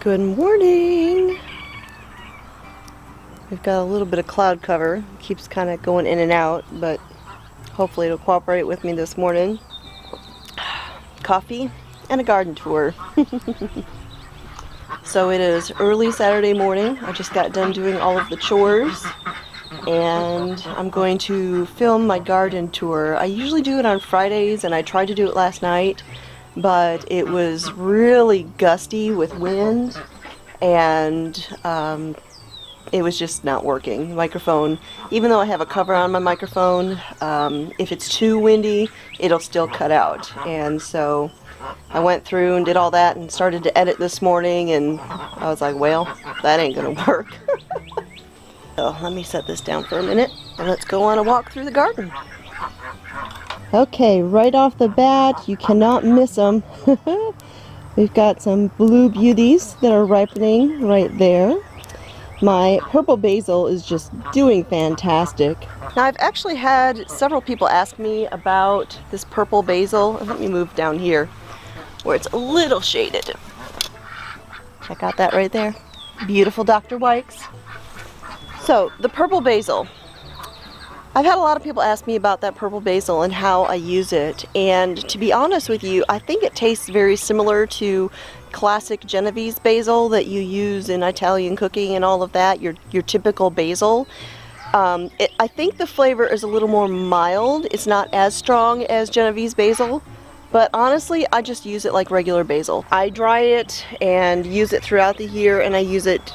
Good morning. We've got a little bit of cloud cover. Keeps kind of going in and out, but hopefully it'll cooperate with me this morning. Coffee and a garden tour. So it is early Saturday morning. I just got done doing all of the chores and I'm going to film my garden tour. I usually do it on Fridays and I tried to do it last night, but it was really gusty with wind and it was just not working. The microphone, even though I have a cover on my microphone, if it's too windy, it'll still cut out. And so I went through and did all that and started to edit this morning, and I was like, well, that ain't gonna work. So let me set this down for a minute and let's go on a walk through the garden. Okay, right off the bat, you cannot miss them. We've got some blue beauties that are ripening right there. My purple basil is just doing fantastic. Now I've actually had several people ask me about this purple basil. Let me move down here where it's a little shaded. Check out that right there. Beautiful Dr. Wykes. So the purple basil. I've had a lot of people ask me about that purple basil and how I use it, and to be honest with you, I think it tastes very similar to classic Genovese basil that you use in Italian cooking and all of that, your typical basil. I think the flavor is a little more mild. It's not as strong as Genovese basil, but honestly, I just use it like regular basil. I dry it and use it throughout the year, and I use it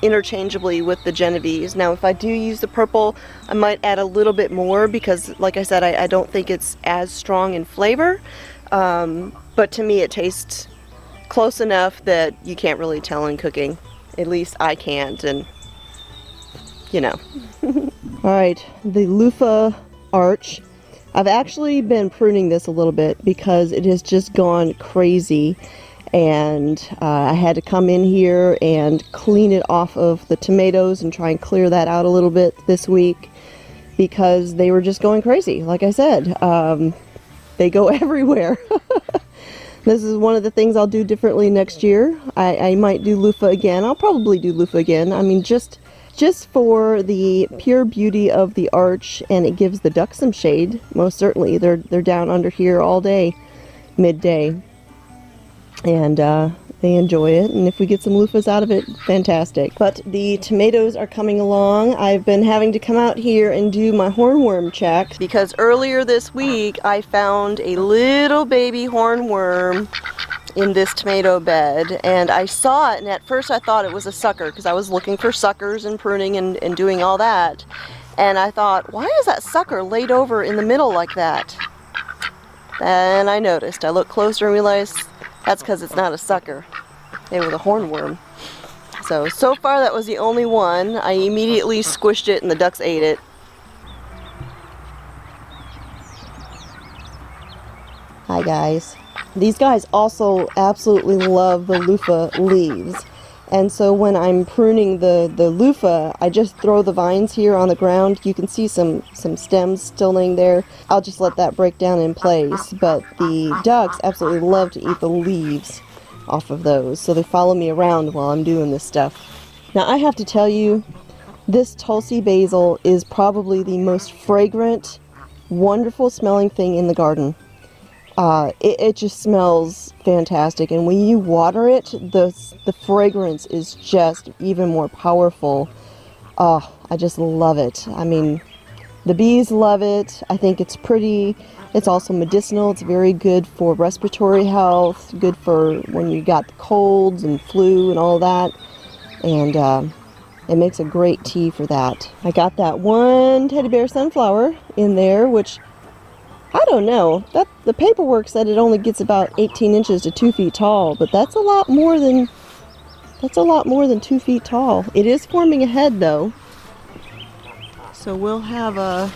interchangeably with the Genovese. Now if I do use the purple, I might add a little bit more because like I said, I don't think it's as strong in flavor, but to me it tastes close enough that you can't really tell in cooking. At least I can't, and you know. Alright, the loofah arch. I've actually been pruning this a little bit because it has just gone crazy, and I had to come in here and clean it off of the tomatoes and try and clear that out a little bit this week because they were just going crazy. Like I said, they go everywhere. This is one of the things I'll do differently next year. I might do loofah again. I'll probably do loofah again. I mean, just for the pure beauty of the arch, and it gives the ducks some shade. Most certainly, they're down under here all day, midday. And they enjoy it, and if we get some loofahs out of it, fantastic. But the tomatoes are coming along. I've been having to come out here and do my hornworm check because earlier this week I found a little baby hornworm in this tomato bed, and I saw it, and at first I thought it was a sucker because I was looking for suckers and pruning and doing all that, and I thought, why is that sucker laid over in the middle like that? And I noticed. I looked closer and realized that's because it's not a sucker. It was a hornworm. So far that was the only one. I immediately squished it and the ducks ate it. Hi guys. These guys also absolutely love the loofah leaves. And so when I'm pruning the loofah, I just throw the vines here on the ground. You can see some stems still laying there. I'll just let that break down in place. But the ducks absolutely love to eat the leaves off of those. So they follow me around while I'm doing this stuff. Now I have to tell you, this Tulsi basil is probably the most fragrant, wonderful smelling thing in the garden. It just smells fantastic, and when you water it, the fragrance is just even more powerful. Oh, I just love it. I mean, the bees love it. I think it's pretty. It's also medicinal. It's very good for respiratory health, good for when you got the colds and flu and all that, and it makes a great tea for that. I got that one teddy bear sunflower in there, which I don't know. The paperwork said it only gets about 18 inches to 2 feet tall, but that's a lot more than 2 feet tall. It is forming a head though, so we'll have a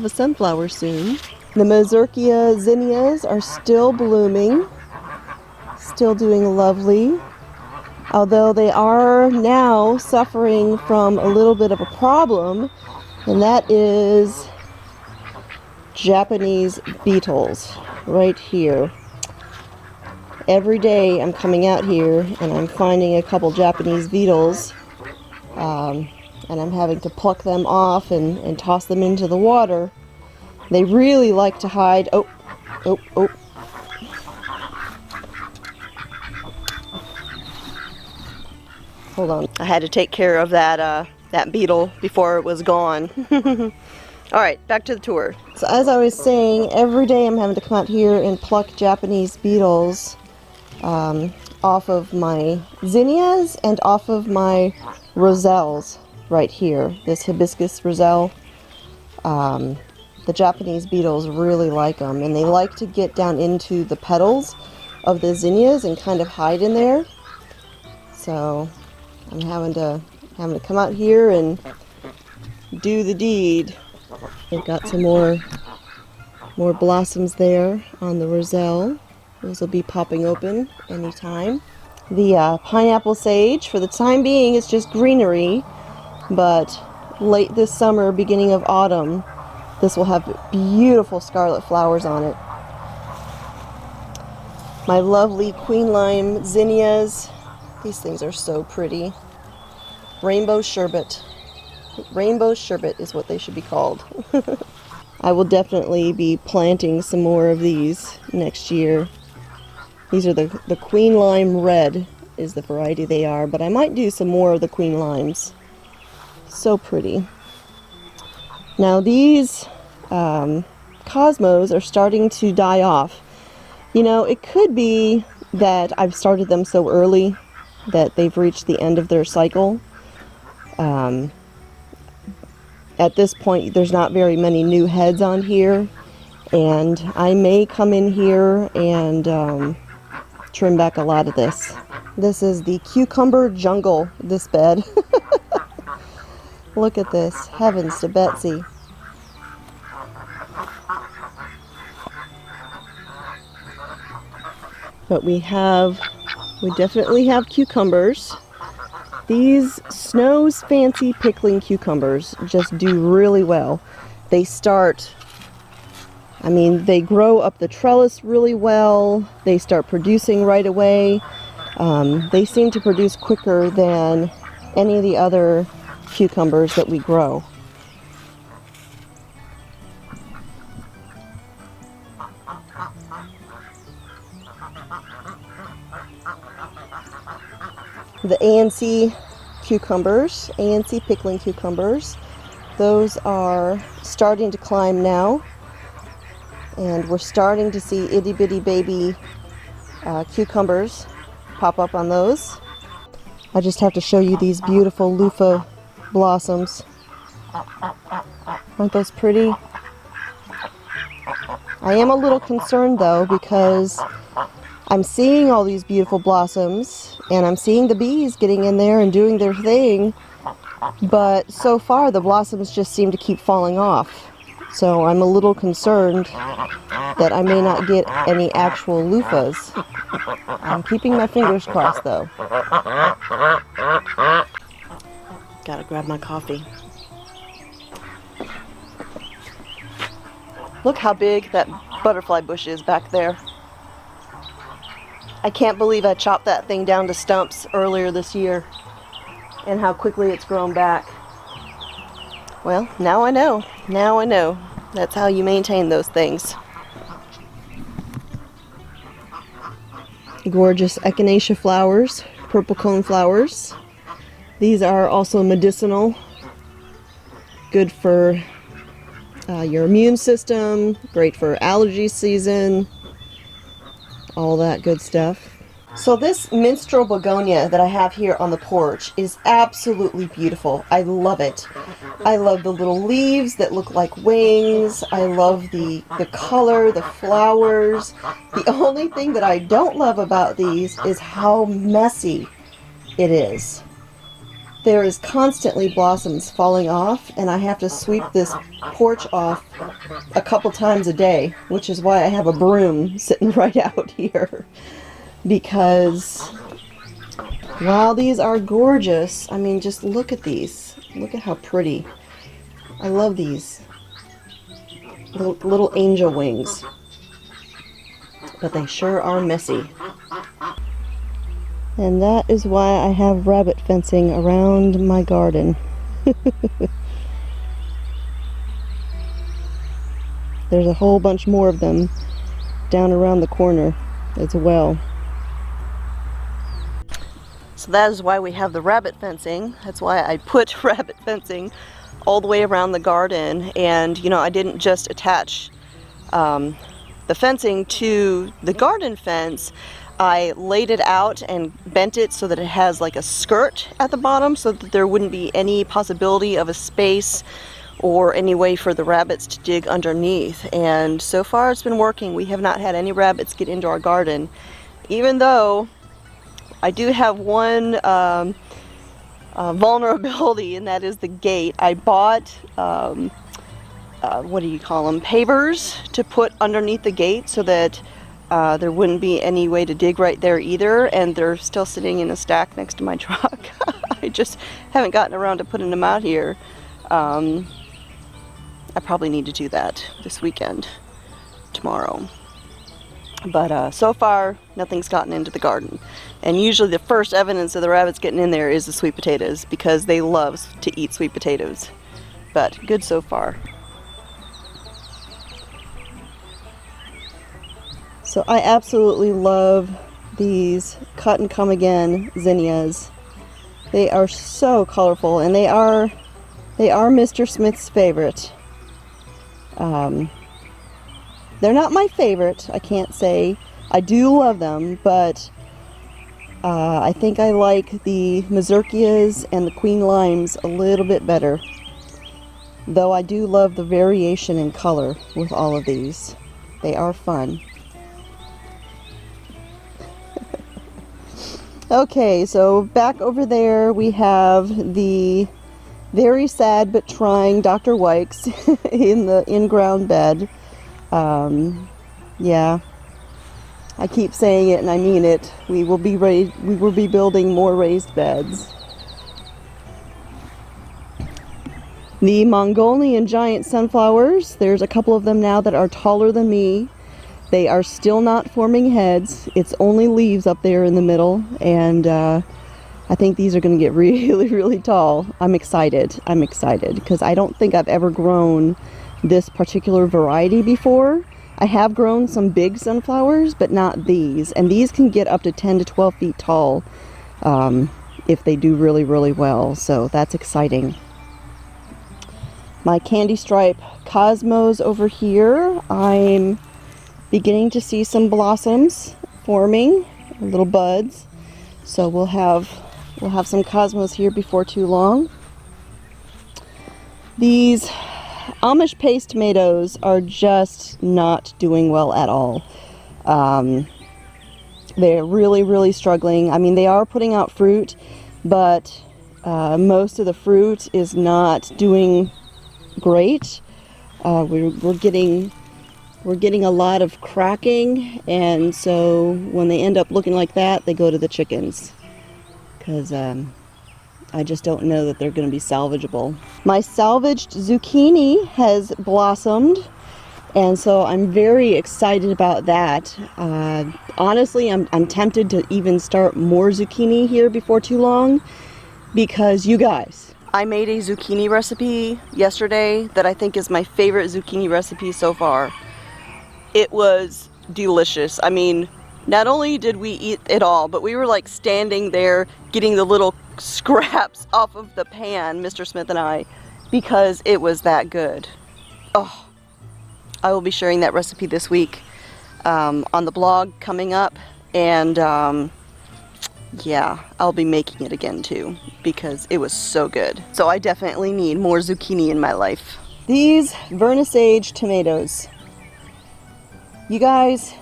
sunflower soon. The Mazurkia zinnias are still blooming, still doing lovely. Although they are now suffering from a little bit of a problem, and that is Japanese beetles right here. Every day I'm coming out here and I'm finding a couple Japanese beetles, and I'm having to pluck them off and toss them into the water. They really like to hide. Oh. Hold on. I had to take care of that beetle before it was gone. Alright, back to the tour. So as I was saying, every day I'm having to come out here and pluck Japanese beetles off of my zinnias and off of my roselles right here. This hibiscus roselle. The Japanese beetles really like them, and they like to get down into the petals of the zinnias and kind of hide in there. So I'm having to come out here and do the deed. They've got some more blossoms there on the roselle. Those will be popping open anytime. The pineapple sage, for the time being, it's just greenery, but late this summer, beginning of autumn, this will have beautiful scarlet flowers on it. My lovely queen lime zinnias. These things are so pretty. Rainbow sherbet. Rainbow sherbet is what they should be called. I will definitely be planting some more of these next year. These are the queen lime red is the variety they are, but I might do some more of the queen limes. So pretty. Now these cosmos are starting to die off. You know, it could be that I've started them so early that they've reached the end of their cycle. At this point, there's not very many new heads on here, and I may come in here and trim back a lot of this. This is the cucumber jungle, this bed. Look at this. Heavens to Betsy. But we definitely have cucumbers. These Snow's Fancy Pickling Cucumbers just do really well. They grow up the trellis really well. They start producing right away. They seem to produce quicker than any of the other cucumbers that we grow. The ANC cucumbers, ANC pickling cucumbers, those are starting to climb now, and we're starting to see itty bitty baby cucumbers pop up on those. I just have to show you these beautiful loofah blossoms. Aren't those pretty? I am a little concerned though, because I'm seeing all these beautiful blossoms and I'm seeing the bees getting in there and doing their thing, but so far the blossoms just seem to keep falling off. So I'm a little concerned that I may not get any actual loofahs. I'm keeping my fingers crossed though. Gotta grab my coffee. Look how big that butterfly bush is back there. I can't believe I chopped that thing down to stumps earlier this year, and how quickly it's grown back. Well, now I know. Now I know. That's how you maintain those things. Gorgeous echinacea flowers, purple cone flowers. These are also medicinal. Good for your immune system, great for allergy season, all that good stuff. So this minstrel begonia that I have here on the porch is absolutely beautiful. I love it. I love the little leaves that look like wings. I love the color, the flowers. The only thing that I don't love about these is how messy it is. There is constantly blossoms falling off, and I have to sweep this porch off a couple times a day, which is why I have a broom sitting right out here. Because while these are gorgeous, I mean, just look at these. Look at how pretty. I love these little angel wings. But they sure are messy. And that is why I have rabbit fencing around my garden. There's a whole bunch more of them down around the corner as well. So that is why we have the rabbit fencing. That's why I put rabbit fencing all the way around the garden. And you know, I didn't just attach the fencing to the garden fence. I laid it out and bent it so that it has like a skirt at the bottom, so that there wouldn't be any possibility of a space or any way for the rabbits to dig underneath. And so far it's been working. We have not had any rabbits get into our garden, even though I do have one vulnerability, and that is the gate. I bought what do you call them, pavers to put underneath the gate so that there wouldn't be any way to dig right there either, and they're still sitting in a stack next to my truck. I just haven't gotten around to putting them out here. I probably need to do that this weekend, tomorrow. But so far, nothing's gotten into the garden. And usually the first evidence of the rabbits getting in there is the sweet potatoes, because they love to eat sweet potatoes. But good so far. So I absolutely love these cut and come again zinnias. They are so colorful, and they are Mr. Smith's favorite. They're not my favorite, I can't say. I do love them, but I think I like the mazurkias and the queen limes a little bit better. Though I do love the variation in color with all of these. They are fun. Okay, so back over there we have the very sad but trying Dr. Wykes in the in-ground bed. Yeah, I keep saying it and I mean it. We will be building more raised beds. The Mongolian giant sunflowers, there's a couple of them now that are taller than me. They are still not forming heads. It's only leaves up there in the middle, and I think these are going to get really, really tall. I'm excited because I don't think I've ever grown this particular variety before. I have grown some big sunflowers, but not these, and these can get up to 10 to 12 feet tall if they do really, really well, so that's exciting. My candy stripe cosmos over here, I'm beginning to see some blossoms forming, little buds. So we'll have some cosmos here before too long. These Amish paste tomatoes are just not doing well at all. They're really, really struggling. I mean, they are putting out fruit, but most of the fruit is not doing great. We're getting a lot of cracking, and so when they end up looking like that, they go to the chickens, because I just don't know that they're going to be salvageable. My salvaged zucchini has blossomed, and so I'm very excited about that. Honestly, I'm tempted to even start more zucchini here before too long, because you guys, I made a zucchini recipe yesterday that I think is my favorite zucchini recipe so far. It was delicious. I mean, not only did we eat it all, but we were like standing there getting the little scraps off of the pan, Mr. Smith and I, because it was that good. Oh, I will be sharing that recipe this week on the blog coming up, and yeah, I'll be making it again too, because it was so good. So I definitely need more zucchini in my life. These vernissage tomatoes. You guys,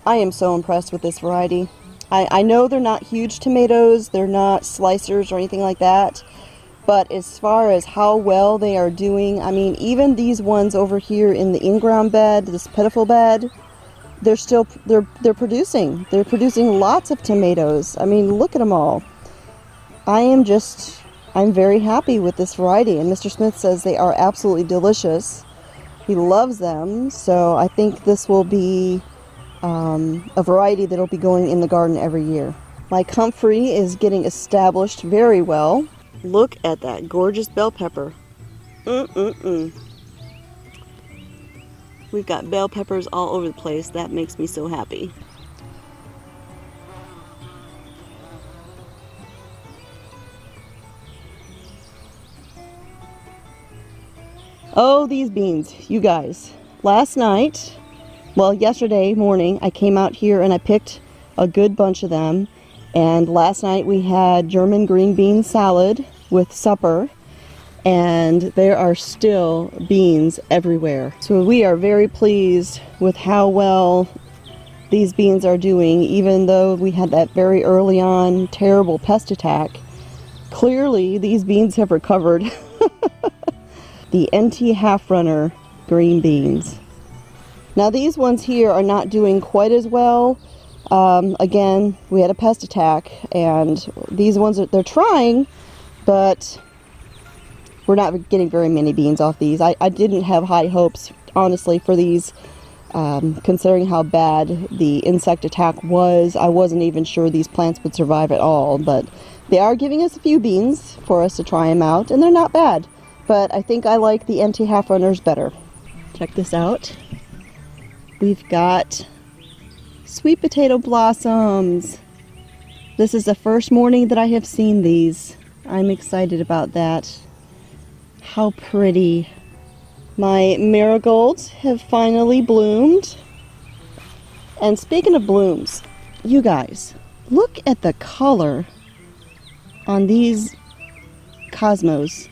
I am so impressed with this variety. I know they're not huge tomatoes, they're not slicers or anything like that, but as far as how well they are doing, I mean, even these ones over here in the in-ground bed, this pitiful bed, they're producing. They're producing lots of tomatoes. I mean, look at them all. I'm very happy with this variety, and Mr. Smith says they are absolutely delicious. He loves them, so I think this will be a variety that will be going in the garden every year. My comfrey is getting established very well. Look at that gorgeous bell pepper. We've got bell peppers all over the place. That makes me so happy. Oh, these beans, you guys. Last night, well, yesterday morning, I came out here and I picked a good bunch of them. And last night we had German green bean salad with supper. And there are still beans everywhere. So we are very pleased with how well these beans are doing, even though we had that very early on terrible pest attack. Clearly these beans have recovered. The NT Half Runner green beans. Now these ones here are not doing quite as well. Again, we had a pest attack, and these ones they're trying, but we're not getting very many beans off these. I didn't have high hopes, honestly, for these, considering how bad the insect attack was. I wasn't even sure these plants would survive at all, but they are giving us a few beans for us to try them out, and they're not bad. But I think I like the NT Half Runners better. Check this out. We've got sweet potato blossoms. This is the first morning that I have seen these. I'm excited about that. How pretty. My marigolds have finally bloomed. And speaking of blooms, you guys, look at the color on these cosmos.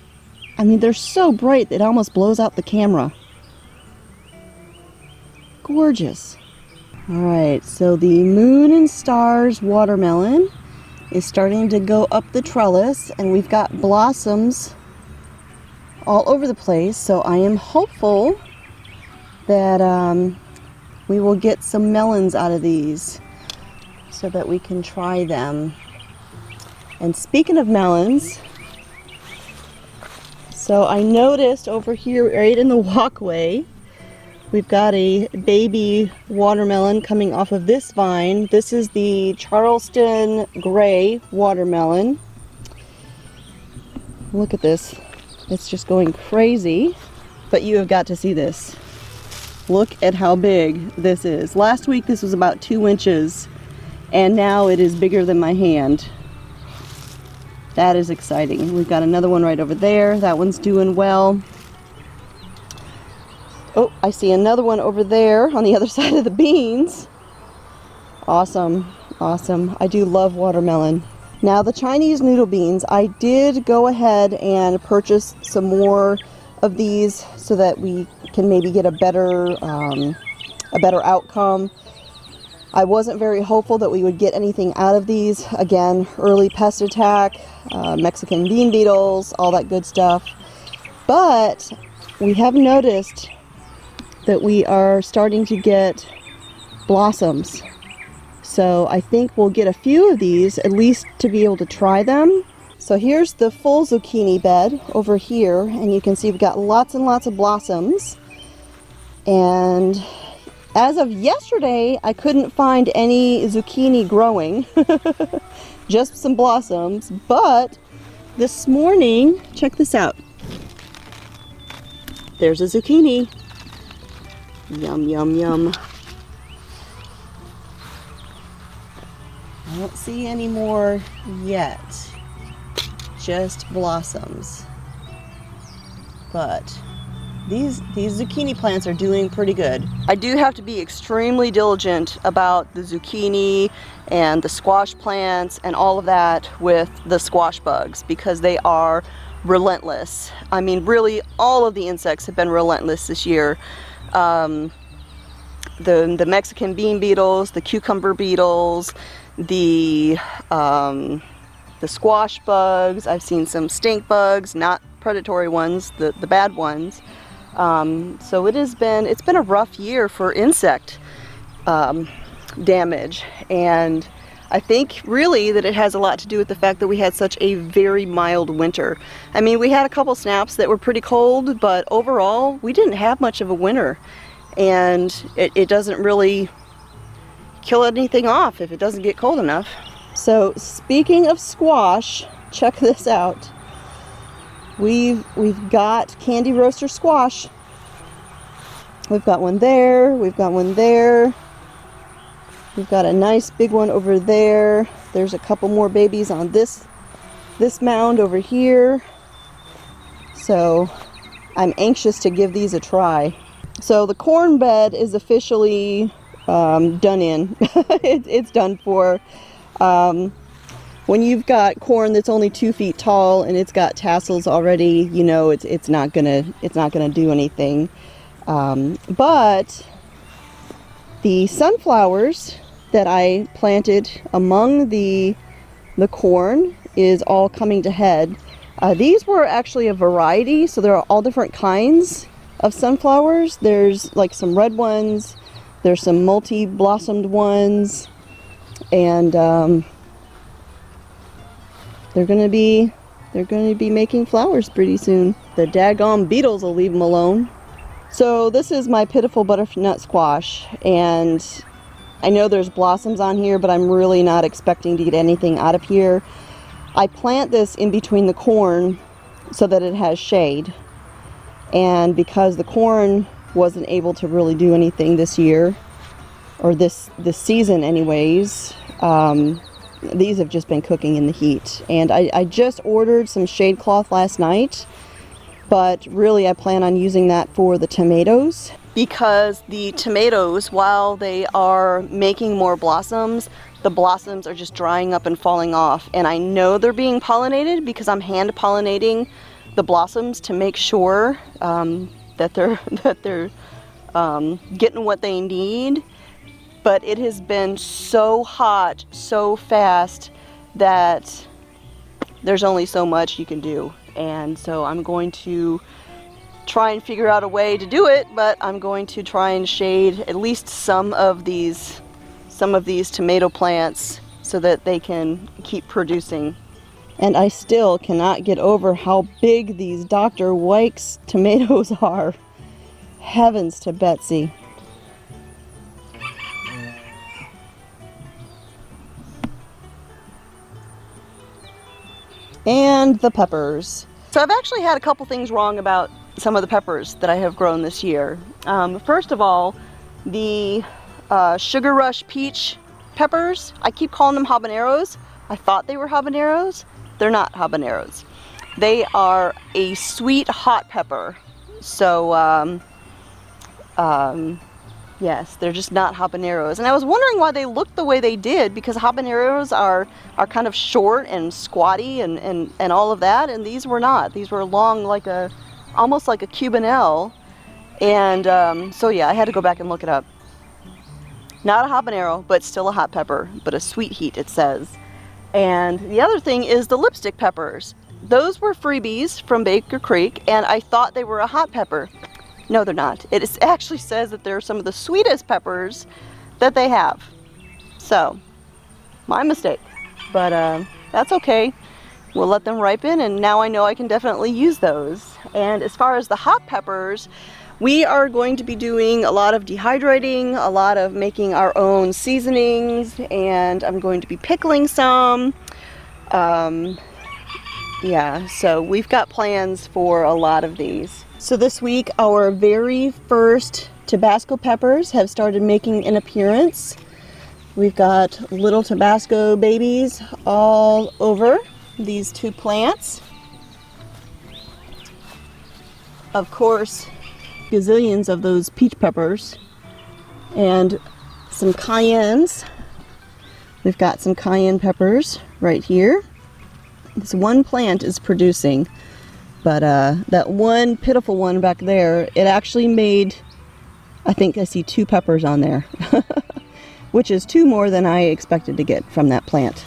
I mean, they're so bright that it almost blows out the camera. Gorgeous. Alright, so the Moon and Stars watermelon is starting to go up the trellis, and we've got blossoms all over the place, so I am hopeful that we will get some melons out of these so that we can try them. And speaking of melons, so I noticed over here right in the walkway, we've got a baby watermelon coming off of this vine. This is the Charleston Gray watermelon. Look at this. It's just going crazy. But you have got to see this. Look at how big this is. Last week this was about 2 inches, and now it is bigger than my hand. That is exciting. We've got another one right over there. That one's doing well. Oh, I see another one over there on the other side of the beans. Awesome, awesome. I do love watermelon. Now the Chinese noodle beans, I did go ahead and purchase some more of these so that we can maybe get a better outcome. I wasn't very hopeful that we would get anything out of these. Again, early pest attack, Mexican bean beetles, all that good stuff. But we have noticed that we are starting to get blossoms. So I think we'll get a few of these, at least to be able to try them. So here's the full zucchini bed over here, and you can see we've got lots and lots of blossoms. And as of yesterday, I couldn't find any zucchini growing, just some blossoms. But this morning, check this out. There's a zucchini. Yum, yum, yum. I don't see any more yet, just blossoms. But these zucchini plants are doing pretty good. I do have to be extremely diligent about the zucchini and the squash plants and all of that with the squash bugs, because they are relentless. I mean, really, all of the insects have been relentless this year. The Mexican bean beetles, the cucumber beetles, the squash bugs. I've seen some stink bugs, not predatory ones, the bad ones. So it's been a rough year for insect damage, and I think really that it has a lot to do with the fact that we had such a very mild winter. I mean, we had a couple snaps that were pretty cold, but overall we didn't have much of a winter, and it doesn't really kill anything off if it doesn't get cold enough. So speaking of squash, check this out. We've got candy roaster squash. We've got one there, we've got one there. We've got a nice big one over there. There's a couple more babies on this mound over here. So I'm anxious to give these a try. So the corn bed is officially done in. It's done for. When you've got corn that's only 2 feet tall and it's got tassels already, you know it's not gonna do anything. But the sunflowers that I planted among the corn is all coming to head. These were actually a variety, so there are all different kinds of sunflowers. There's like some red ones, there's some multi-blossomed ones, and they're gonna be making flowers pretty soon. The daggone beetles will leave them alone. So this is my pitiful butternut squash, and I know there's blossoms on here, but I'm really not expecting to get anything out of here. I plant this in between the corn so that it has shade, and because the corn wasn't able to really do anything this year, or this season anyways, these have just been cooking in the heat. And I just ordered some shade cloth last night, but really I plan on using that for the tomatoes, because the tomatoes, while they are making more blossoms, the blossoms are just drying up and falling off. And I know they're being pollinated because I'm hand pollinating the blossoms to make sure that they're getting what they need. But it has been so hot, so fast, that there's only so much you can do. And so I'm going to try and figure out a way to do it, but I'm going to try and shade at least some of these tomato plants so that they can keep producing. And I still cannot get over how big these Dr. Wykes tomatoes are. Heavens to Betsy. And the peppers. So I've actually had a couple things wrong about some of the peppers that I have grown this year. First of all, the Sugar Rush peach peppers, I keep calling them habaneros. I thought they were habaneros. They're not habaneros. They are a sweet hot pepper. So yes, they're just not habaneros. And I was wondering why they looked the way they did, because habaneros are kind of short and squatty and all of that, and these were not. These were long, almost like a Cuban L. And so yeah, I had to go back and look it up. Not a habanero, but still a hot pepper, but a sweet heat, it says. And the other thing is the lipstick peppers. Those were freebies from Baker Creek, and I thought they were a hot pepper. No, they're not. It actually says that they're some of the sweetest peppers that they have. So, my mistake. But that's okay. We'll let them ripen, and now I know I can definitely use those. And as far as the hot peppers, we are going to be doing a lot of dehydrating, a lot of making our own seasonings, and I'm going to be pickling some. Yeah, so we've got plans for a lot of these. So this week, our very first Tabasco peppers have started making an appearance. We've got little Tabasco babies all over these two plants. Of course, gazillions of those peach peppers and some cayennes. We've got some cayenne peppers right here. This one plant is producing, but that one pitiful one back there, it actually made, I think I see 2 peppers on there, which is 2 more than I expected to get from that plant.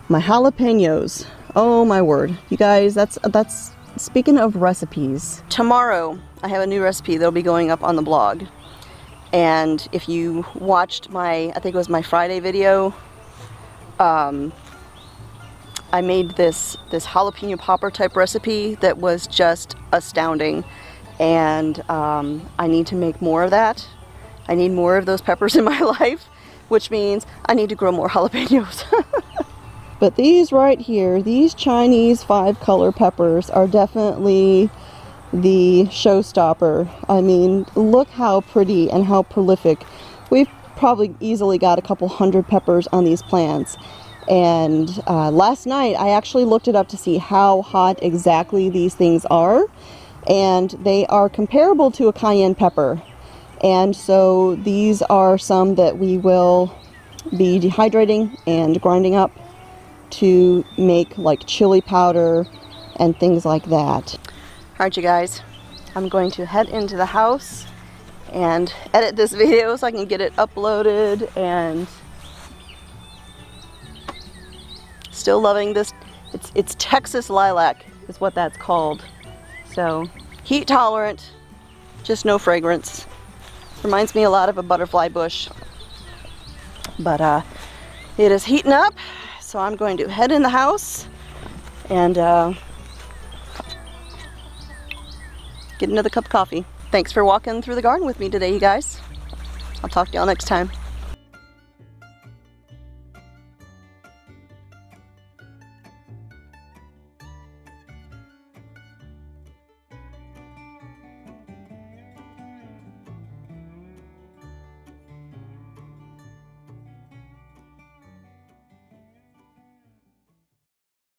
My jalapenos, oh my word, you guys, that's speaking of recipes. Tomorrow I have a new recipe that'll be going up on the blog, and if you watched my, I think it was my Friday video, I made this jalapeno popper type recipe that was just astounding, and I need to make more of that. I need more of those peppers in my life, which means I need to grow more jalapenos. But these right here, these Chinese 5-color peppers are definitely the showstopper. I mean, look how pretty and how prolific. We've probably easily got a couple hundred peppers on these plants. And last night I actually looked it up to see how hot exactly these things are, and they are comparable to a cayenne pepper. And so these are some that we will be dehydrating and grinding up to make like chili powder and things like that. Alright, you guys, I'm going to head into the house and edit this video so I can get it uploaded. And still loving this. It's Texas lilac is what that's called. So heat tolerant, just no fragrance. Reminds me a lot of a butterfly bush. But it is heating up, so I'm going to head in the house and get another cup of coffee. Thanks for walking through the garden with me today, you guys. I'll talk to y'all next time.